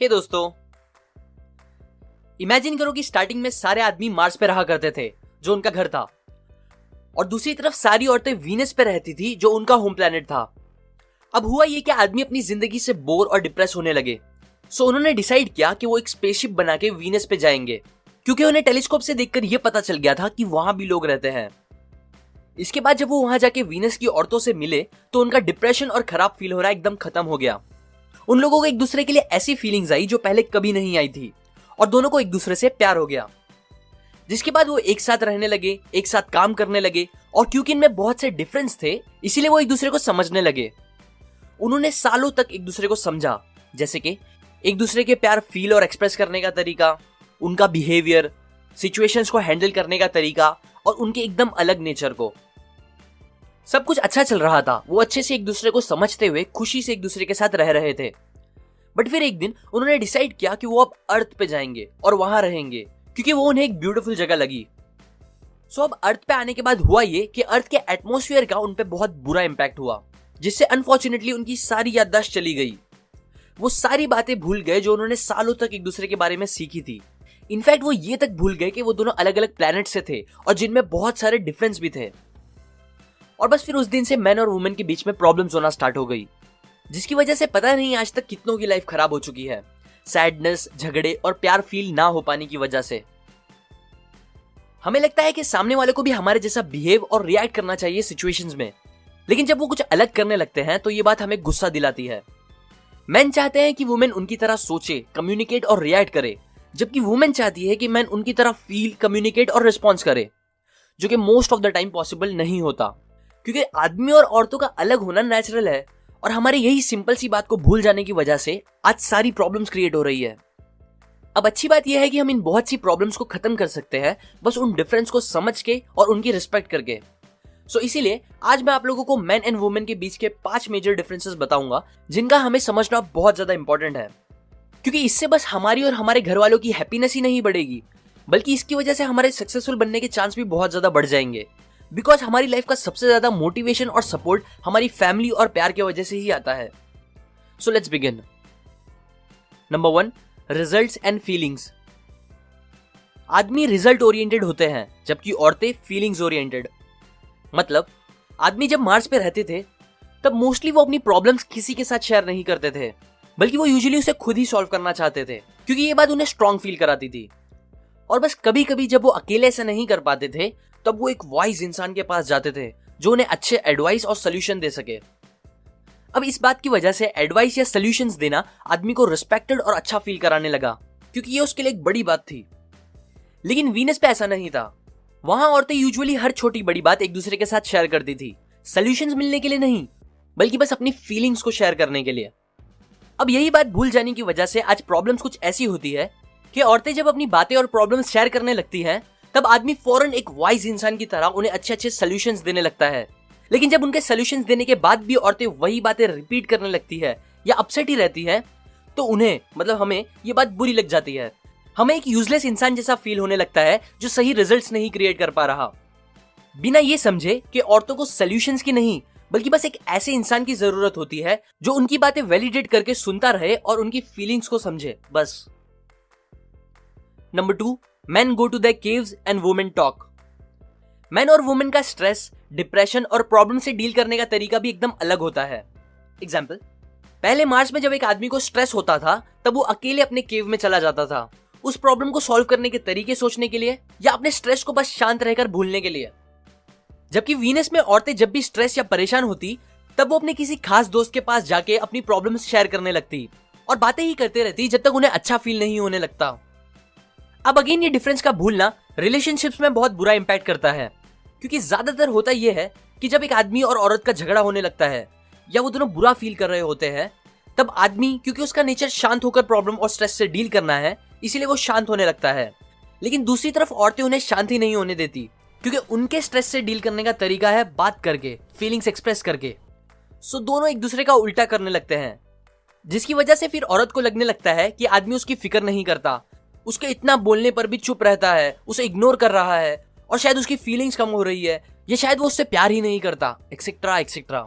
हे दोस्तों, इमेजिन करो कि स्टार्टिंग में सारे आदमी मार्स पे रहा करते थे जो उनका घर था, और दूसरी तरफ सारी औरतें वीनस पे रहती थी जो उनका होम प्लेनेट था। अब हुआ ये कि आदमी अपनी जिंदगी से बोर और डिप्रेस होने लगे। सो उन्होंने डिसाइड किया कि वो एक स्पेसशिप बना के वीनस पे जाएंगे, क्योंकि उन्हें टेलीस्कोप से देखकर यह पता चल गया था कि वहां भी लोग रहते हैं। इसके बाद जब वो वहां जाके वीनस की औरतों से मिले तो उनका डिप्रेशन और खराब फील हो रहा एकदम खत्म हो गया। उन लोगों को एक दूसरे के लिए ऐसी फीलिंग्स आई जो पहले कभी नहीं आई थी, और दोनों को एक दूसरे से प्यार हो गया। जिसके बाद वो एक साथ रहने लगे, एक साथ काम करने लगे, और क्योंकि इनमें बहुत से डिफरेंस थे इसीलिए वो एक दूसरे को समझने लगे। उन्होंने सालों तक एक दूसरे को समझा, जैसे कि एक दूसरे के प्यार फील और एक्सप्रेस करने का तरीका, उनका बिहेवियर, सिचुएशंस को हैंडल करने का तरीका, और उनके एकदम अलग नेचर को। सब कुछ अच्छा चल रहा था, वो अच्छे से एक दूसरे को समझते हुए खुशी से एक दूसरे के साथ रह रहे थे। बट फिर एक दिन उन्होंने डिसाइड किया कि वो अब अर्थ पे जाएंगे और वहां रहेंगे, क्योंकि वो उन्हें एक ब्यूटीफुल जगह लगी। सो अब अर्थ पे आने के बाद हुआ ये कि अर्थ के एटमॉस्फेयर का उन पे बहुत बुरा इंपैक्ट हुआ, जिससे अनफॉर्चुनेटली उनकी सारी याददाश्त चली गई। वो सारी बातें भूल गए जो उन्होंने सालों तक एक दूसरे के बारे में सीखी थी। इनफैक्ट वो ये तक भूल गए कि वो दोनों अलग अलग प्लैनेट से थे और जिनमें बहुत सारे डिफरेंस भी थे। और बस फिर उस दिन से मैन और वुमेन के बीच में प्रॉब्लम्स होना स्टार्ट हो गई, जिसकी वजह से पता नहीं आज तक कितनों की लाइफ खराब हो चुकी है, सैडनेस, झगड़े और प्यार फील ना हो पाने की वजह से। हमें लगता है कि सामने वाले को भी हमारे जैसा बिहेव और रिएक्ट करना चाहिए सिचुएशंस में, लेकिन जब वो कुछ अलग करने लगते हैं तो ये बात हमें गुस्सा दिलाती है। मैन चाहते हैं कि वुमेन उनकी तरह सोचे, कम्युनिकेट और रिएक्ट करे, जबकि वुमेन चाहती है कि मैन उनकी तरह फील, कम्युनिकेट और रिस्पॉन्स करे, जो कि most of the time possible नहीं होता, क्योंकि आदमी और औरतों का अलग होना नेचुरल है। और हमारे यही सिंपल सी बात को भूल जाने की वजह से आज सारी प्रॉब्लम्स क्रिएट हो रही है। अब अच्छी बात यह है कि हम इन बहुत सी प्रॉब्लम्स को खत्म कर सकते हैं, बस उन डिफरेंस को समझ के और उनकी रिस्पेक्ट करके। सो इसीलिए आज मैं आप लोगों को मैन एंड वुमेन के बीच के 5 मेजर डिफरेंसेस बताऊंगा, जिनका हमें समझना बहुत ज्यादा इंपॉर्टेंट है, क्योंकि इससे बस हमारी और हमारे घर वालों की हैप्पीनेस ही नहीं बढ़ेगी, बल्कि इसकी वजह से हमारे सक्सेसफुल बनने के चांस भी बहुत ज्यादा बढ़ जाएंगे। बिकॉज हमारी लाइफ का सबसे ज्यादा मोटिवेशन और सपोर्ट हमारी फैमिली और प्यार की वजह से ही आता है। So let's begin. Number 1, results and feelings. आदमी रिजल्ट ओरिएंटेड होते हैं, जबकि औरतें फीलिंग्स ओरिएंटेड। मतलब आदमी जब मार्स पे रहते थे तब मोस्टली वो अपनी प्रॉब्लम्स किसी के साथ शेयर नहीं करते थे, बल्कि वो यूजुअली उसे खुद ही सॉल्व करना चाहते थे, क्योंकि ये बात उन्हें स्ट्रांग फील कराती थी। और बस कभी कभी जब वो अकेले ऐसा नहीं कर पाते थे तब वो एक वाइज इंसान के पास जाते थे जो उन्हें अच्छे एडवाइस और सोल्यूशन दे सके। अब इस बात की वजह से एडवाइस या सोल्यूशंस देना आदमी को रिस्पेक्टेड और अच्छा फील कराने लगा, क्योंकि ये उसके लिए एक बड़ी बात थी। लेकिन वीनस पे ऐसा नहीं था। वहां औरतें यूजुअली हर छोटी बड़ी बात एक दूसरे के साथ शेयर करती थी, सोल्यूशंस मिलने के लिए नहीं, बल्कि बस अपनी फीलिंग्स को शेयर करने के लिए। अब यही बात भूल जाने की वजह से आज प्रॉब्लम्स कुछ ऐसी होती है कि औरतें जब अपनी बातें और प्रॉब्लम्स शेयर करने लगती हैं तब आदमी फौरन एक वाइज इंसान की तरह उन्हें अच्छे अच्छे सोल्यूशंस देने लगता है। लेकिन जब उनके सोल्यूशंस देने के बाद भी औरतें वही बातें रिपीट करने लगती है या अपसेट ही रहती है, तो उन्हें मतलब हमें ये बात बुरी लग जाती है। हमें एक यूजलेस इंसान जैसा फील होने लगता है जो सही रिजल्ट्स नहीं क्रिएट कर पा रहा, बिना ये समझे कि औरतों को सोल्यूशंस की नहीं बल्कि बस एक ऐसे इंसान की जरूरत होती है जो उनकी बातें वैलिडेट करके सुनता रहे और उनकी फीलिंग्स को समझे, बस। Number 2, men go to their caves and women talk. Man और वुमेन का स्ट्रेस, डिप्रेशन और प्रॉब्लम से डील करने का तरीका भी एकदम अलग होता है। एग्जाम्पल, पहले मार्च में जब एक आदमी को स्ट्रेस होता था तब वो अकेले अपने केव में चला जाता था, उस प्रॉब्लम को सॉल्व करने के तरीके सोचने के लिए या अपने स्ट्रेस को बस शांत रहकर भूलने के लिए। जबकि वीनस में औरतें जब भी स्ट्रेस या परेशान होती तब वो अपने किसी खास दोस्त के पास जाके अपनी प्रॉब्लम्स शेयर करने लगती और बातें ही करते रहती जब तक उन्हें अच्छा फील नहीं होने लगता। अब अगेन ये डिफरेंस का भूलना रिलेशनशिप्स में बहुत बुरा इंपैक्ट करता है, क्योंकि ज्यादातर होता यह है कि जब एक आदमी और औरत का झगड़ा होने लगता है या वो दोनों बुरा फील कर रहे होते हैं, तब आदमी, क्योंकि उसका नेचर शांत होकर प्रॉब्लम और स्ट्रेस से डील करना है, इसीलिए वो शांत होने लगता है। लेकिन दूसरी तरफ औरतें उन्हें शांति नहीं होने देती, क्योंकि उनके स्ट्रेस से डील करने का तरीका है बात करके, फीलिंग्स एक्सप्रेस करके। सो दोनों एक दूसरे का उल्टा करने लगते हैं, जिसकी वजह से फिर औरत को लगने लगता है कि आदमी उसकी फिक्र नहीं करता, उसके इतना बोलने पर भी चुप रहता है, उसे इग्नोर कर रहा है और शायद उसकी फीलिंग्स कम हो रही है, या शायद वो उससे प्यार ही नहीं करता, एक्सेट्रा एक्सेट्रा।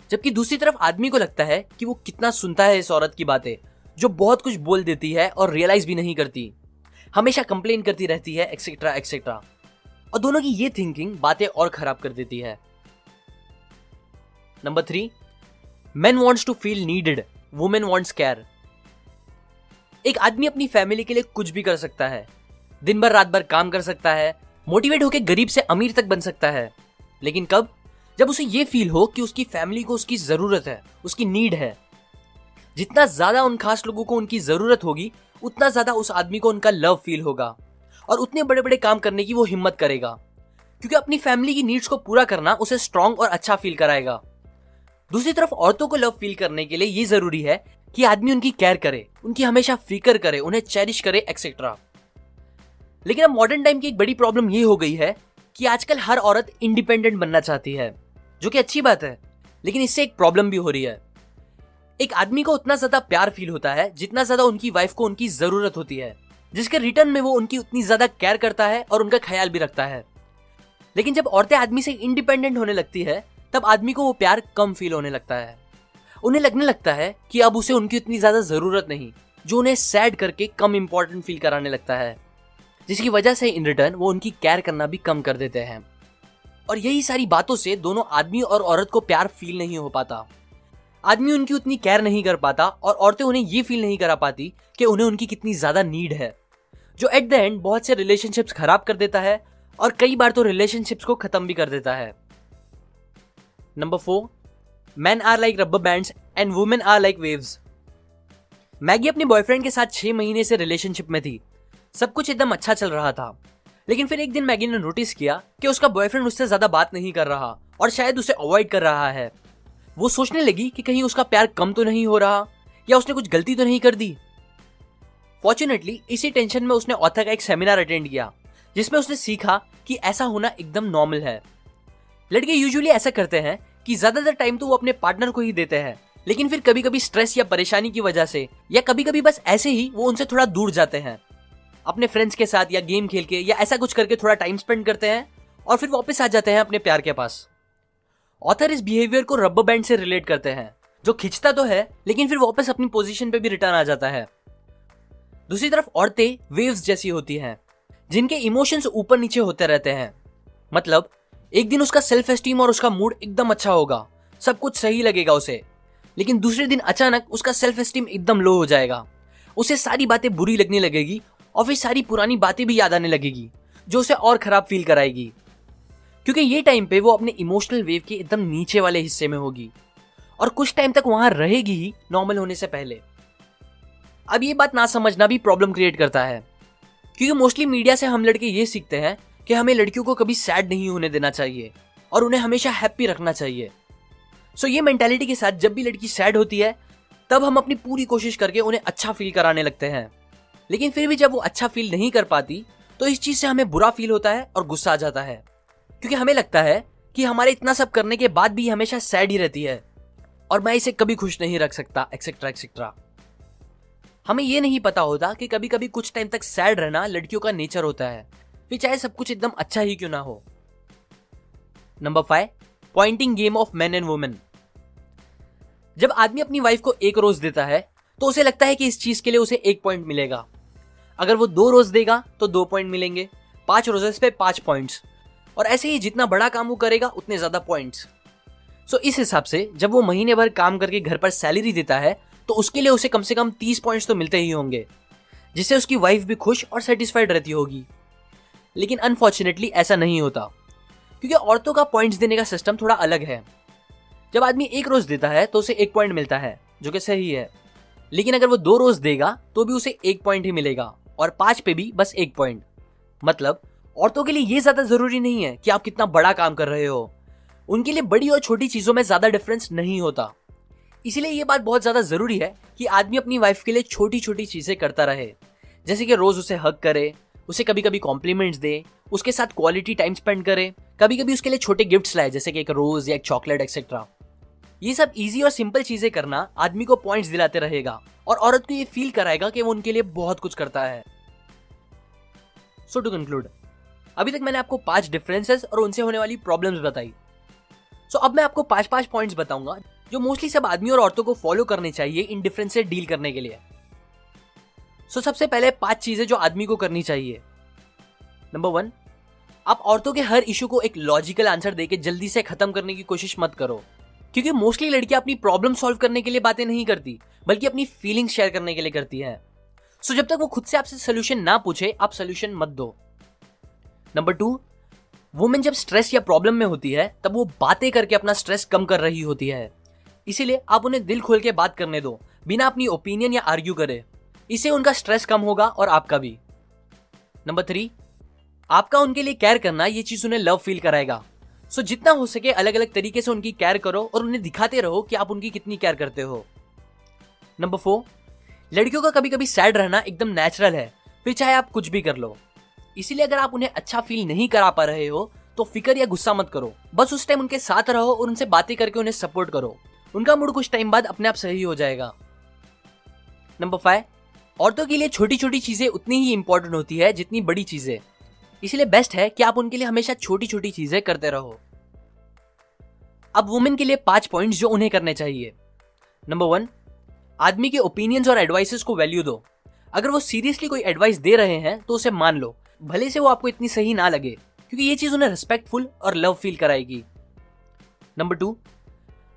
जबकि दूसरी तरफ आदमी को लगता है कि वो कितना सुनता है इस औरत की बातें, जो बहुत कुछ बोल देती है और रियलाइज भी नहीं करती, हमेशा कंप्लेन करती रहती है, एक्सेट्रा एक्सेट्रा। और दोनों की ये थिंकिंग बातें और खराब कर देती है। Number 3, men wants to feel needed, women wants care। एक आदमी अपनी फैमिली के लिए कुछ भी कर सकता है, दिन भर रात भर काम कर सकता है, मोटिवेट होकर गरीब से अमीर तक बन सकता है, लेकिन कब? जब उसे ये फील हो कि उसकी फैमिली को उसकी जरूरत है, उसकी नीड है। जितना ज्यादा उन खास लोगों को उनकी जरूरत होगी, उतना ज्यादा उस आदमी को उनका लव फील होगा और उतने बड़े बड़े काम करने की वो हिम्मत करेगा, क्योंकि अपनी फैमिली की नीड्स को पूरा करना उसे स्ट्रांग और अच्छा फील कराएगा। दूसरी तरफ औरतों को लव फील करने के लिए ये जरूरी है कि आदमी उनकी केयर करे, उनकी हमेशा फिक्र करे, उन्हें चेरिश करे, एक्सेट्रा। लेकिन अब मॉडर्न टाइम की एक बड़ी प्रॉब्लम ये हो गई है कि आजकल हर औरत इंडिपेंडेंट बनना चाहती है, जो कि अच्छी बात है, लेकिन इससे एक प्रॉब्लम भी हो रही है। एक आदमी को उतना ज्यादा प्यार फील होता है जितना ज्यादा उनकी वाइफ को उनकी जरूरत होती है, जिसके रिटर्न में वो उनकी उतनी ज्यादा केयर करता है और उनका ख्याल भी रखता है। लेकिन जब औरतें आदमी से इंडिपेंडेंट होने लगती है, तब आदमी को वो प्यार कम फील होने लगता है। उन्हें लगने लगता है कि अब उसे उनकी उतनी ज्यादा जरूरत नहीं, जो उन्हें सैड करके कम इंपॉर्टेंट फील कराने लगता है, जिसकी वजह से इन रिटर्न वो उनकी केयर करना भी कम कर देते हैं। और यही सारी बातों से दोनों आदमी और औरत को प्यार फील नहीं हो पाता। आदमी उनकी उतनी केयर नहीं कर पाता और औरतें उन्हें ये फील नहीं करा पाती कि उन्हें उनकी कितनी ज्यादा नीड है, जो एट द एंड बहुत से रिलेशनशिप्स खराब कर देता है और कई बार तो रिलेशनशिप्स को खत्म भी कर देता है। Number 4, men are like rubber bands and women are like waves। Maggi अपने बॉयफ्रेंड के साथ 6 महीने से रिलेशनशिप में थी, सब कुछ एकदम अच्छा चल रहा था। लेकिन फिर एक दिन मैगी ने नोटिस किया कि उसका बॉयफ्रेंड उससे ज्यादा बात नहीं कर रहा और शायद उसे अवॉइड कर रहा है। वो सोचने लगी कि कहीं उसका प्यार कम तो नहीं हो रहा या उसने कुछ गलती तो नहीं कर दी। फॉर्चुनेटली इसी टेंशन में उसने ऑथर का एक सेमिनार अटेंड किया, जिसमें उसने सीखा कि ऐसा होना एकदम नॉर्मल है। लड़के यूजुअली ऐसा करते हैं कि ज्यादातर टाइम तो वो अपने पार्टनर को ही देते हैं, लेकिन फिर कभी कभी स्ट्रेस या परेशानी की वजह से या कभी कभी बस ऐसे ही वो उनसे थोड़ा दूर जाते हैं, अपने फ्रेंड्स के साथ या गेम खेल के या ऐसा कुछ करके थोड़ा टाइम स्पेंड करते हैं और फिर वापस आ जाते हैं अपने प्यार के पास। ऑथर इस बिहेवियर को रबर बैंड से रिलेट करते हैं, जो खिंचता तो है लेकिन फिर वापस अपनी पोजीशन पे भी रिटर्न आ जाता है। दूसरी तरफ औरतें वेव्स जैसी होती हैं, जिनके इमोशंस ऊपर नीचे होते रहते हैं। मतलब एक दिन उसका सेल्फ एस्टीम और उसका मूड एकदम अच्छा होगा, सब कुछ सही लगेगा उसे, लेकिन दूसरे दिन अचानक उसका सेल्फ एस्टीम एकदम लो हो जाएगा, उसे सारी बातें बुरी लगने लगेगी और फिर सारी पुरानी बातें भी याद आने लगेगी, जो उसे और खराब फील कराएगी, क्योंकि ये टाइम पे वो अपने इमोशनल वेव के एकदम नीचे वाले हिस्से में होगी और कुछ टाइम तक वहां रहेगी ही नॉर्मल होने से पहले। अब ये बात ना समझना भी प्रॉब्लम क्रिएट करता है, क्योंकि मोस्टली मीडिया से हम लड़के ये सीखते हैं कि हमें लड़कियों को कभी सैड नहीं होने देना चाहिए और उन्हें हमेशा हैप्पी रखना चाहिए। सो ये मेंटालिटी के साथ जब भी लड़की सैड होती है, तब हम अपनी पूरी कोशिश करके उन्हें अच्छा फील कराने लगते हैं, लेकिन फिर भी जब वो अच्छा फील नहीं कर पाती तो इस चीज से हमें बुरा फील होता है और गुस्सा आ जाता है, क्योंकि हमें लगता है कि हमारे इतना सब करने के बाद भी हमेशा सैड ही रहती है और मैं इसे कभी खुश नहीं रख सकता, एक्सेट्रा एक्सेट्रा। हमें ये नहीं पता होता कि कभी कभी कुछ टाइम तक सैड रहना लड़कियों का नेचर होता है, फिर चाहे सब कुछ एकदम अच्छा ही क्यों ना हो। Number 5, pointing game of men and women. जब आदमी अपनी वाइफ को 1 रोज देता है तो उसे लगता है कि इस चीज के लिए उसे 1 पॉइंट मिलेगा। अगर वो 2 रोज देगा तो 2 पॉइंट मिलेंगे, 5 रोजेस पे 5 पॉइंट्स, और ऐसे ही जितना बड़ा काम वो करेगा उतने ज्यादा पॉइंट्स। सो इस हिसाब से जब वो महीने भर काम करके घर पर सैलरी देता है तो उसके लिए उसे कम से कम 30 पॉइंट्स तो मिलते ही होंगे, जिससे उसकी वाइफ भी खुश और सेटिस्फाइड रहती होगी। लेकिन अनफॉर्चुनेटली ऐसा नहीं होता, क्योंकि औरतों का पॉइंट्स देने का सिस्टम थोड़ा अलग है। जब आदमी 1 रोज देता है तो उसे 1 पॉइंट मिलता है, जो कि सही है, लेकिन अगर वो 2 रोज देगा तो भी उसे 1 पॉइंट ही मिलेगा और 5 पे भी बस 1 पॉइंट। मतलब औरतों के लिए ये ज्यादा जरूरी नहीं है कि आप कितना बड़ा काम कर रहे हो, उनके लिए बड़ी और छोटी चीजों में ज्यादा डिफरेंस नहीं होता। इसीलिए ये बात बहुत ज्यादा जरूरी है कि आदमी अपनी वाइफ के लिए छोटी छोटी चीजें करता रहे, जैसे कि रोज उसे हग करे, उसे कभी कभी कॉम्प्लीमेंट्स दे, उसके साथ क्वालिटी टाइम स्पेंड करे, कभी कभी उसके लिए छोटे गिफ्ट्स लाए जैसे कि एक रोज या एक चॉकलेट एक्सेट्रा। ये सब इजी और सिंपल चीजें करना आदमी को पॉइंट्स दिलाते रहेगा और औरत को ये फील कराएगा कि वो उनके लिए बहुत कुछ करता है। सो टू कंक्लूड, अभी तक मैंने आपको 5 डिफरेंसेस और उनसे होने वाली प्रॉब्लम्स बताई। सो अब मैं आपको 5 पॉइंट्स बताऊंगा जो मोस्टली सब आदमी और औरतों को फॉलो करने चाहिए इन डिफरेंस से डील करने के लिए। सो सबसे पहले 5 चीजें जो आदमी को करनी चाहिए। नंबर 1, आप औरतों के हर इशू को एक लॉजिकल आंसर देके जल्दी से खत्म करने की कोशिश मत करो, क्योंकि मोस्टली लड़कियां अपनी प्रॉब्लम सॉल्व करने के लिए बातें नहीं करती, बल्कि अपनी फीलिंग्स शेयर करने के लिए करती हैं। सो जब तक वो खुद से आपसे सोल्यूशन ना पूछे, आप सोल्यूशन मत दो। नंबर 2, वुमेन जब स्ट्रेस या प्रॉब्लम में होती है तब वो बातें करके अपना स्ट्रेस कम कर रही होती है, इसीलिए आप उन्हें दिल खोल के बात करने दो, बिना अपनी ओपिनियन या आर्ग्यू करे। इससे उनका स्ट्रेस कम होगा और आपका भी। नंबर 3, आपका उनके लिए केयर करना, ये चीज उन्हें लव फील कराएगा। सो जितना हो सके अलग अलग तरीके से उनकी केयर करो और उन्हें दिखाते रहो कि आप उनकी कितनी केयर करते हो। नंबर 4, लड़कियों का कभी कभी सैड रहना एकदम नेचुरल है, फिर चाहे आप कुछ भी कर लो। इसीलिए अगर आप उन्हें अच्छा फील नहीं करा पा रहे हो तो फिक्र या गुस्सा मत करो, बस उस टाइम उनके साथ रहो और उनसे बातें करके उन्हें सपोर्ट करो। उनका मूड कुछ टाइम बाद अपने आप सही हो जाएगा। नंबर 5, औरतों के लिए छोटी छोटी चीजें उतनी ही इंपॉर्टेंट होती है जितनी बड़ी चीजें, इसलिए बेस्ट है कि आप उनके लिए हमेशा छोटी छोटी चीजें करते रहो। अब वुमेन के लिए 5 पॉइंट्स जो उन्हें करने चाहिए। नंबर 1, आदमी के ओपिनियंस और एडवाइसेस को वैल्यू दो। अगर वो सीरियसली कोई एडवाइस दे रहे हैं तो उसे मान लो, भले से वो आपको इतनी सही ना लगे, क्योंकि ये चीज उन्हें रिस्पेक्टफुल और लव फील कराएगी। नंबर 2,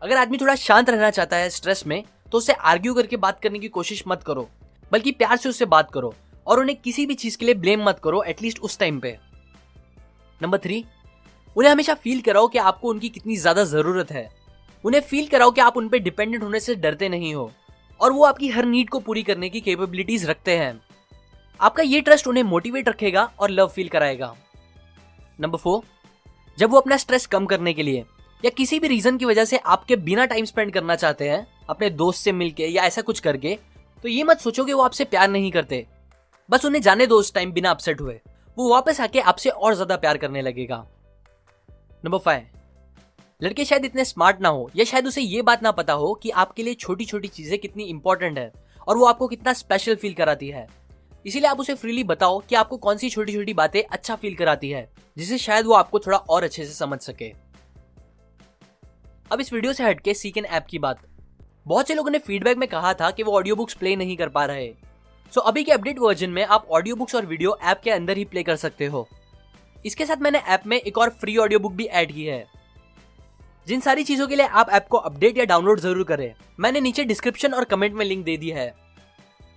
अगर आदमी थोड़ा शांत रहना चाहता है स्ट्रेस में, तो उसे आर्ग्यू करके बात करने की कोशिश मत करो, बल्कि प्यार से उससे बात करो और उन्हें किसी भी चीज के लिए ब्लेम मत करो, एटलीस्ट उस टाइम पे। नंबर 3, उन्हें हमेशा फील कराओ कि आपको उनकी कितनी ज्यादा जरूरत है। उन्हें फील कराओ कि आप उन पे डिपेंडेंट होने से डरते नहीं हो और वो आपकी हर नीड को पूरी करने की कैपेबिलिटीज रखते हैं। आपका ये ट्रस्ट उन्हें मोटिवेट रखेगा और लव फील कराएगा। नंबर 4, जब वो अपना स्ट्रेस कम करने के लिए या किसी भी रीजन की वजह से आपके बिना टाइम स्पेंड करना चाहते हैं, अपने दोस्त से मिलके या ऐसा कुछ करके, तो ये मत सोचो कि वो आपसे प्यार नहीं करते। बस उन्हें जाने दो उस टाइम बिना अपसेट हुए, वो वापस आके आपसे और ज्यादा प्यार करने लगेगा। नंबर 5, लड़के शायद इतने स्मार्ट ना हो या शायद उसे ये बात ना पता हो कि आपके लिए छोटी छोटी चीजें कितनी इंपॉर्टेंट है और वो आपको कितना स्पेशल फील कराती है। इसीलिए आप उसे फ्रीली बताओ कि आपको कौन सी छोटी छोटी बातें अच्छा फील कराती है, जिससे शायद वो आपको थोड़ा और अच्छे से समझ सके। अब इस वीडियो से हटके सीकन ऐप की बात। बहुत से लोगों ने फीडबैक में कहा था कि वो ऑडियो बुक्स प्ले नहीं कर पा रहे। सो अभी के अपडेट वर्जन में आप ऑडियो बुक्स और वीडियो ऐप के अंदर ही प्ले कर सकते हो। इसके साथ मैंने ऐप में एक और फ्री ऑडियो बुक भी ऐड की है। जिन सारी चीजों के लिए आप ऐप को अपडेट या डाउनलोड जरूर करें, मैंने नीचे डिस्क्रिप्शन और कमेंट में लिंक दे दी है।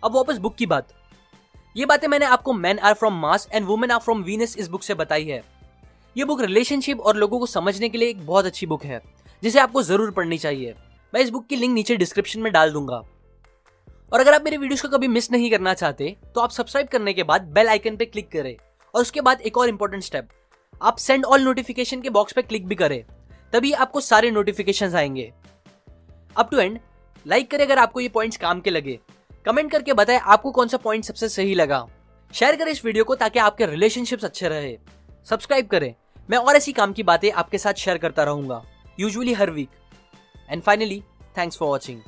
अब वापस बुक की बात। ये बातें मैंने आपको men are from Mars and women are from Venus इस बुक से बताई है। ये बुक रिलेशनशिप और लोगों को समझने के लिए एक बहुत अच्छी बुक है, जिसे आपको जरूर पढ़नी चाहिए। मैं इस बुक की लिंक नीचे डिस्क्रिप्शन में डाल दूंगा। और अगर आप मेरे वीडियोस को कभी मिस नहीं करना चाहते तो आप सब्सक्राइब करने के बाद बेल आइकन पे क्लिक करें और उसके बाद एक और इंपॉर्टेंट स्टेप, आप सेंड ऑल नोटिफिकेशन के बॉक्स पे क्लिक भी करें, तभी आपको सारे नोटिफिकेशंस आएंगे। अप टू एंड लाइक करें अगर आपको ये पॉइंट्स काम के लगे, कमेंट करके बताएं आपको कौन सा पॉइंट सबसे सही लगा, शेयर करें इस वीडियो को ताकि आपके रिलेशनशिप्स अच्छे रहे, सब्सक्राइब करें। मैं और ऐसी काम की बातें आपके साथ शेयर करता रहूंगा, यूजुअली हर week. And finally, thanks for watching.